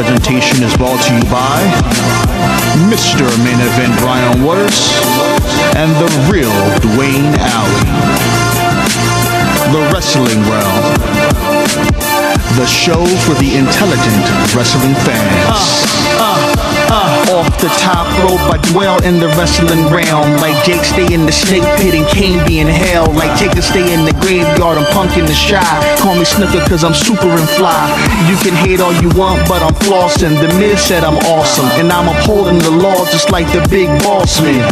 presentation is brought to you by Mr. Main Event Brian Waters and the real Dwayne Alley. The Wrestling Wrealm, the show for the intelligent wrestling fans. Off the top rope, I dwell in the wrestling realm. Like Jake stay in the snake pit and Kane be in hell. Like Jacob stay in the graveyard, I'm punk in the shy. Call me Snooker cause I'm super and fly. You can hate all you want, but I'm flossing. The Miz said I'm awesome, and I'm upholding the law just like the big boss man.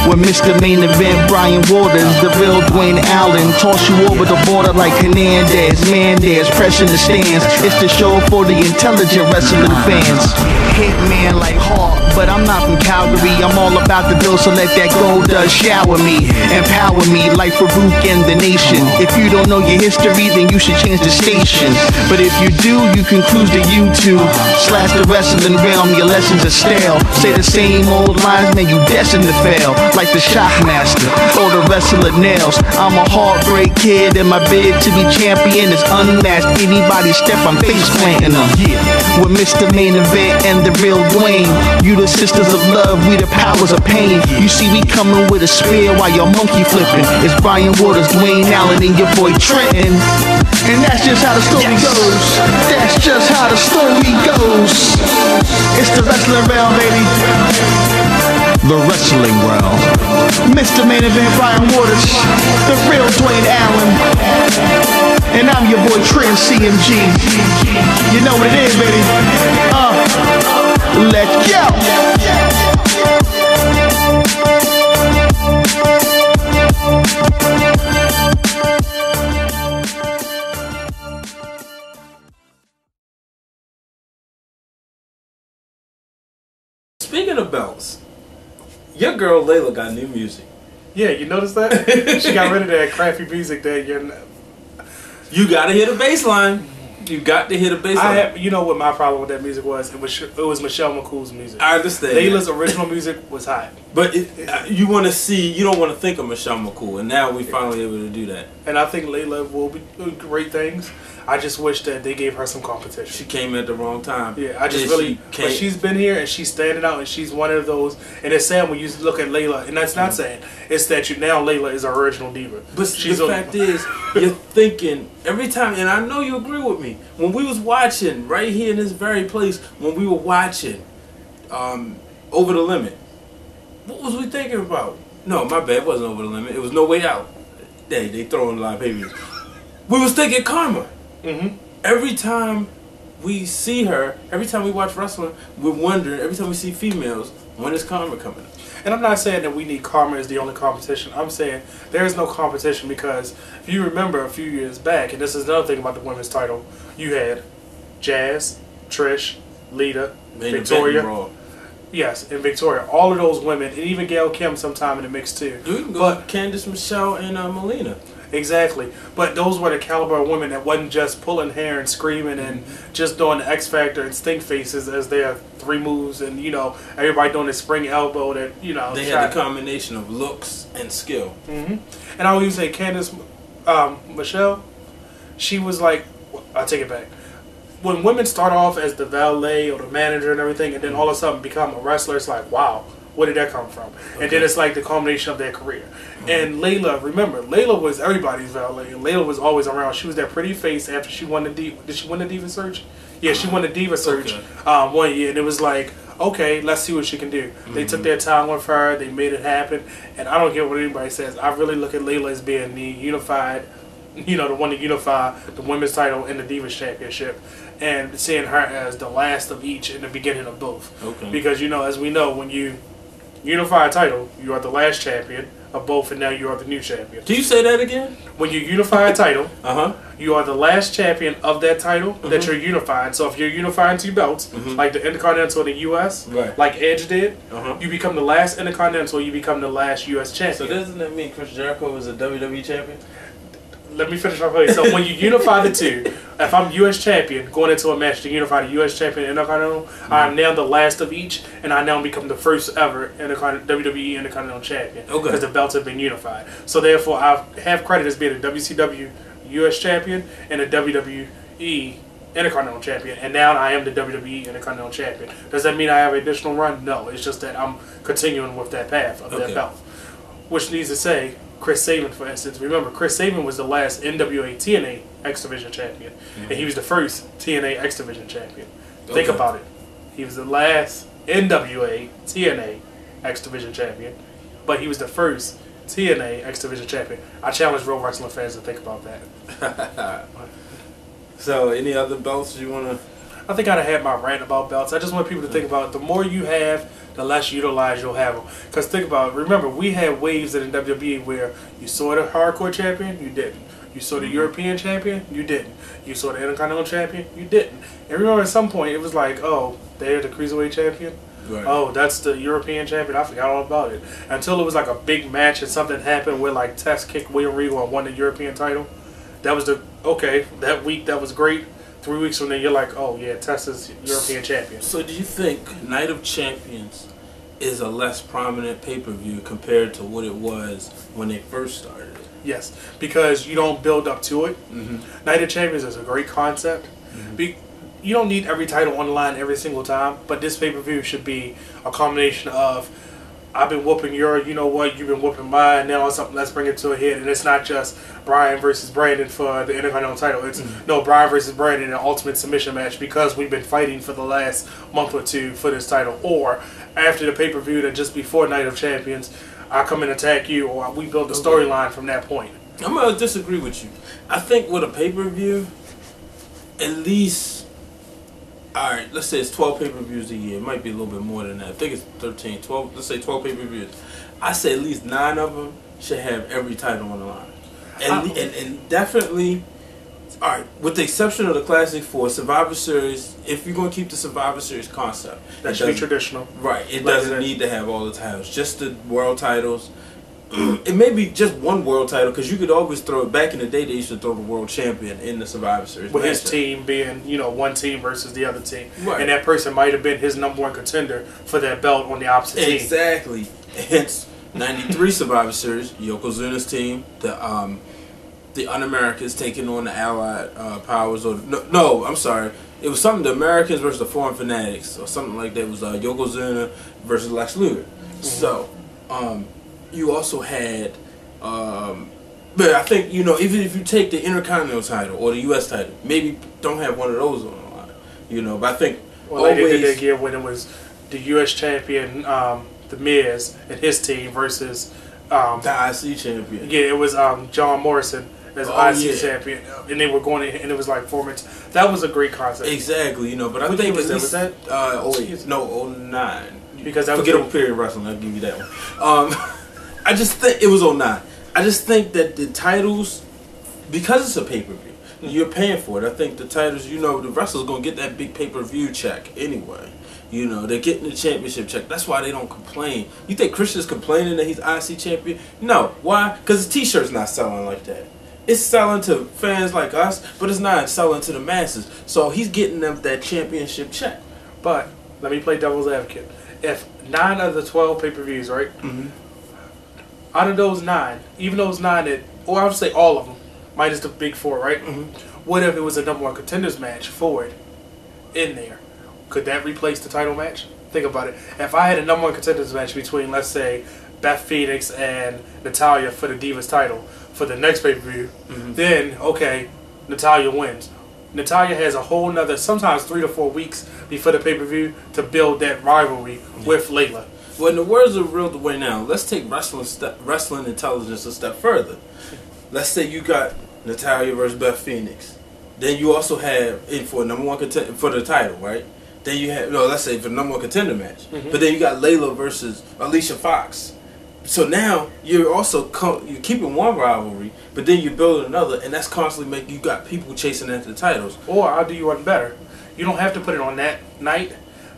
With Mr. Main Event Brian Waters, the real Dwayne Allen, toss you over the border like Hernandez, Mandez, pressing the stands. It's the show for the intelligent wrestling fans. Hitman like Hawk, but I'm not from Calgary. I'm all about the bill, so let that gold shower me, empower me like Farouk and the nation. If you don't know your history, then you should change the station. But if you do, you can cruise to YouTube / the wrestling realm. Your lessons are stale. Say the same old lines, man, you destined to fail. Like the Shockmaster or the wrestler Nails. I'm a heartbreak kid, and my bid to be champion is unmatched. Anybody step, I'm face planting them. Yeah, with Mr. Main Event and the real Dwayne. You the sisters of love, we the powers of pain. You see we coming with a spear while your monkey flipping. It's Brian Waters, Dwayne Allen, and your boy Trenton. And that's just how the story goes. That's just how the story goes. It's the Wrestling Wrealm, baby. The Wrestling Wrealm. Mr. Main Event Brian Waters, the real Dwayne Allen. And I'm your boy Trent CMG. You know what it is, baby. Let's go. Speaking of belts, your girl Layla got new music. Yeah, you noticed that? She got rid of that crappy music that You gotta hear the bass line. You got to hear the bass line. You know what my problem with that music was? It was Michelle McCool's music. I understand. Layla's original music was hot. But you want to see, you don't want to think of Michelle McCool, and now we finally able to do that. And I think Layla will be doing great things. I just wish that they gave her some competition. She came at the wrong time. Yeah, I just really, but she's been here and she's standing out and she's one of those. And it's sad when you look at Layla, and that's not sad. It's that now Layla is our original diva. But the fact is, you're thinking every time, and I know you agree with me. When we was watching right here in this very place, when we were watching Over the Limit, what was we thinking about? No, my bad, it wasn't Over the Limit. It was No Way Out. They throwing a lot of pay-per-views. We was thinking Karma. Every time we see her, every time we watch wrestling, we're wondering, every time we see females, when is Karma coming? And I'm not saying that we need Karma as the only competition. I'm saying there is no competition because if you remember a few years back, and this is another thing about the women's title, you had Jazz, Trish, Lita, Victoria. Yes, and Victoria. All of those women, and even Gail Kim sometime in the mix too. You can go Candice, Michelle, and Melina. Exactly. But those were the caliber of women that wasn't just pulling hair and screaming and just doing the X Factor and stink faces as their 3 moves and, you know, everybody doing the spring elbow that, you know. They had the combination of looks and skill. And I always say Candice, Michelle, she was like, I'll take it back. When women start off as the valet or the manager and everything and then all of a sudden become a wrestler, it's like, wow. Where did that come from? Okay. And then it's like the culmination of their career. And Layla, remember, Layla was everybody's valet. And Layla was always around. She was that pretty face after she won the Diva. Did she win the Diva Search? Yeah, she won the Diva Search 1 year. And it was like, okay, let's see what she can do. They took their time with her. They made it happen. And I don't care what anybody says. I really look at Layla as being the unified, you know, the one to unify the women's title and the Divas Championship. And seeing her as the last of each and the beginning of both. Okay. Because, you know, as we know, when you unify a title, you are the last champion of both, and now you are the new champion. Do you say that again? When you unify a title, you are the last champion of that title that you're unifying. So if you're unifying 2 belts, like the Intercontinental in the U.S., like Edge did, you become the last Intercontinental, you become the last U.S. champion. So doesn't that mean Chris Jericho was a WWE champion? Let me finish my point. So when you unify the 2, if I'm U.S. champion going into a match to unify the U.S. champion and Intercontinental, I'm now the last of each, and I now become the first ever WWE Intercontinental champion because the belts have been unified. So therefore, I have credit as being a WCW U.S. champion and a WWE Intercontinental Champion, and now I am the WWE Intercontinental Champion. Does that mean I have an additional run? No, it's just that I'm continuing with that path of that belt. Which needs to say, Chris Sabin, for instance. Remember, Chris Sabin was the last NWA TNA X Division Champion, and he was the first TNA X Division Champion. Think about it. He was the last NWA TNA X Division Champion, but he was the first TNA X Division Champion. I challenge Real Wrestling fans to think about that. So, any other belts you want to... I think I'd have had my rant about belts. I just want people to think about it. The more you have, the less utilized you'll have them. Because think about it. Remember, we had waves in the WWE where you saw the hardcore champion, you didn't. You saw the European champion, you didn't. You saw the Intercontinental champion, you didn't. And remember, at some point, it was like, oh, they're the Cruiserweight champion? Right. Oh, that's the European champion? I forgot all about it. Until it was like a big match and something happened where like Test kicked William Regal and won the European title. That was that week, that was great. 3 weeks from then, you're like, oh yeah, Tessa's European champion. So do you think Night of Champions is a less prominent pay-per-view compared to what it was when they first started it? Yes, because you don't build up to it. Night of Champions is a great concept. You don't need every title on the line every single time, but this pay-per-view should be a combination of, I've been whooping your, you know what, you've been whooping mine, now let's bring it to a head. And it's not just Brian versus Brandon for the Intercontinental title. It's, no, Brian versus Brandon in an ultimate submission match because we've been fighting for the last month or two for this title. Or after the pay-per-view that just before Night of Champions, I come and attack you, or we build the storyline from that point. I'm going to disagree with you. I think with a pay-per-view, at least... Alright, let's say it's 12 pay-per-views a year. It might be a little bit more than that. I think it's 13, 12, let's say 12 pay-per-views. I say at least 9 of them should have every title on the line. And definitely, alright, with the exception of the Classic 4, Survivor Series, if you're going to keep the Survivor Series concept. That should be traditional. Right, it doesn't need to have all the titles. Just the world titles. It may be just one world title because you could always throw it. Back in the day, they used to throw the world champion in the Survivor Series. With his team being, you know, one team versus the other team. Right. And that person might have been his #1 contender for that belt on the opposite team. Exactly. Hence, 93 Survivor Series, Yokozuna's team, the Un-Americans taking on the Allied powers. Or no, I'm sorry. It was something, the Americans versus the Foreign Fanatics or something like that. It was Yokozuna versus Lex Luger. So, you also had, but I think, you know, even if you take the Intercontinental title or the U.S. title, maybe don't have one of those on the line, you know. But I think they did that year when it was the U.S. champion, The Miz, and his team versus the IC champion. Yeah, it was John Morrison as IC champion, and they were going in, and it was like 4 minutes. That was a great concept. Exactly, you know. But I what think was that? 09. Because that was forgettable period wrestling. I'll give you that one. I just think it was 09. I just think that the titles, because it's a pay-per-view, you're paying for it. I think the titles, you know, the wrestlers going to get that big pay-per-view check anyway. You know, they're getting the championship check. That's why they don't complain. You think Christian's complaining that he's IC champion? No. Why? Because his t-shirt's not selling like that. It's selling to fans like us, but it's not selling to the masses. So he's getting them that championship check. But let me play devil's advocate. If 9 out of the 12 pay-per-views, right? Out of those 9, even those 9 that, or I would say all of them, minus the big 4, right? What if it was a #1 contenders match for it in there? Could that replace the title match? Think about it. If I had a #1 contenders match between, let's say, Beth Phoenix and Natalya for the Divas title for the next pay-per-view, then, okay, Natalya wins. Natalya has a whole nother, sometimes 3 to 4 weeks before the pay-per-view to build that rivalry with Layla. Well, in the words of Real Dwayne now, let's take wrestling intelligence a step further. Let's say you got Natalya versus Beth Phoenix. Then you also have it for #1 contender for the title, right? Then you have, no, let's say for the #1 contender match. But then you got Layla versus Alicia Fox. So now you're also you're keeping one rivalry, but then you're building another, and that's constantly making you got people chasing after the titles. Or I'll do you one better. You don't have to put it on that night.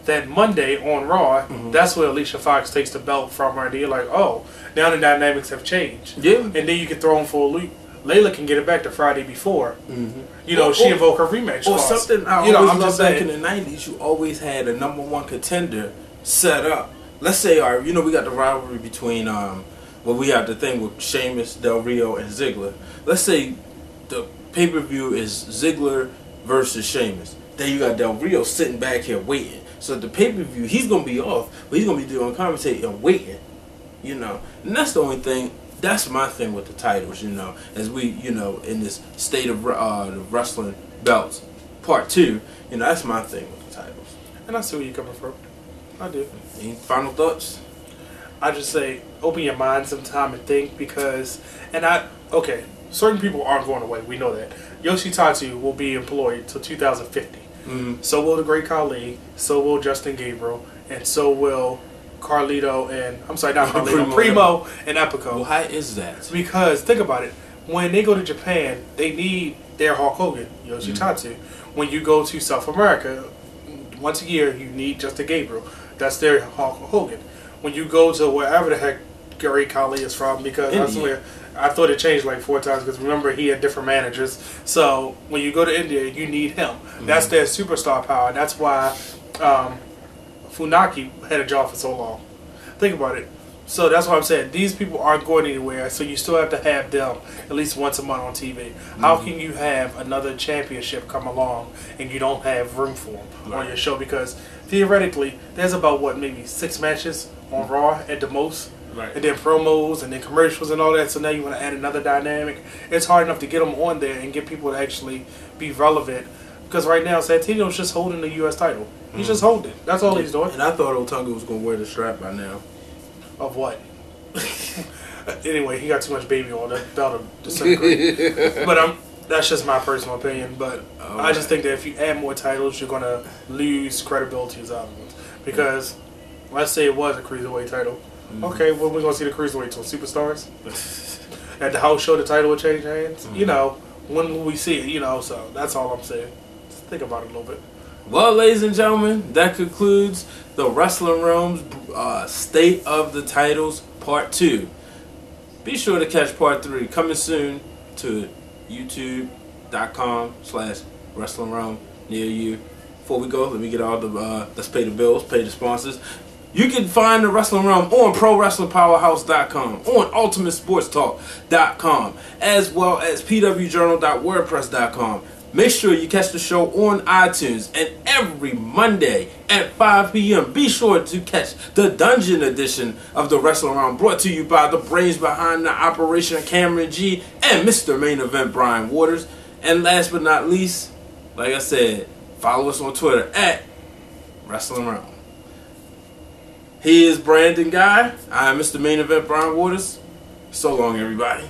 That Monday on Raw, that's where Alicia Fox takes the belt from her. And you're like, oh, now the dynamics have changed. Yeah. And then you can throw them for a loop. Layla can get it back the Friday before. You know, she invoked her rematch. Or something I always loved back in the 90s, you always had a #1 contender set up. Let's say, all right, you know, we got the rivalry between, we have the thing with Sheamus, Del Rio, and Ziggler. Let's say the pay-per-view is Ziggler versus Sheamus. Then you got Del Rio sitting back here waiting. So at the pay-per-view, he's going to be off, but he's going to be doing commentating and waiting. You know, and that's the only thing. That's my thing with the titles, you know, as we, you know, in this state of the wrestling belts, part 2, you know, that's my thing with the titles. And I see where you're coming from. I do. Any final thoughts? I just say, open your mind sometime and think, because, okay, certain people aren't going away, we know that. Yoshitatsu will be employed till 2050. Mm-hmm. So will the Great Khali, so will Justin Gabriel, and so will Carlito and, I'm sorry, not Carlito, Primo and Epico. Why is that? Because, think about it, when they go to Japan, they need their Hulk Hogan, Yoshitatsu. Mm-hmm. When you go to South America, once a year, you need Justin Gabriel. That's their Hulk Hogan. When you go to wherever the heck Great Khali is from, because I swear, I thought it changed like 4 times, because remember, he had different managers. So, when you go to India, you need him. Mm-hmm. That's their superstar power. That's why Funaki had a job for so long. Think about it. So that's what I'm saying. These people aren't going anywhere, so you still have to have them at least once a month on TV. Mm-hmm. How can you have another championship come along and you don't have room for them on your show? Because theoretically, there's about, what, maybe 6 matches on Raw at the most? Right. And then promos and then commercials and all that. So now you want to add another dynamic. It's hard enough to get them on there and get people to actually be relevant. Because right now, Santino's just holding the U.S. title. He's just holding it. That's all he's doing. And I thought Otunga was going to wear the strap by now. Of what? Anyway, he got too much baby on that belt to disintegrate. But that's just my personal opinion. But I just think that if you add more titles, you're going to lose credibility as other ones. Because let's say it was a Cruiserweight title. Mm-hmm. Okay, well, we're going to see the Cruiserweights on Superstars. At the house show, the title would change hands. Mm-hmm. You know, when will we see it? You know, so that's all I'm saying. Just think about it a little bit. Well, ladies and gentlemen, that concludes the Wrestling Realm's State of the Titles Part 2. Be sure to catch Part 3 coming soon to youtube.com/Wrestling Realm near you. Before we go, let me get all the, let's pay the bills, pay the sponsors. You can find the Wrestling Realm on ProWrestlingPowerhouse.com, on UltimateSportsTalk.com, as well as pwjournal.wordpress.com. Make sure you catch the show on iTunes, and every Monday at 5 p.m. be sure to catch the Dungeon edition of the Wrestling Round, brought to you by the brains behind the operation, Cameron G, and Mr. Main Event, Brian Waters. And last but not least, like I said, follow us on Twitter at Wrestling Round. He is Brandon Guy. I am Mr. Main Event, Brian Waters. So long, everybody.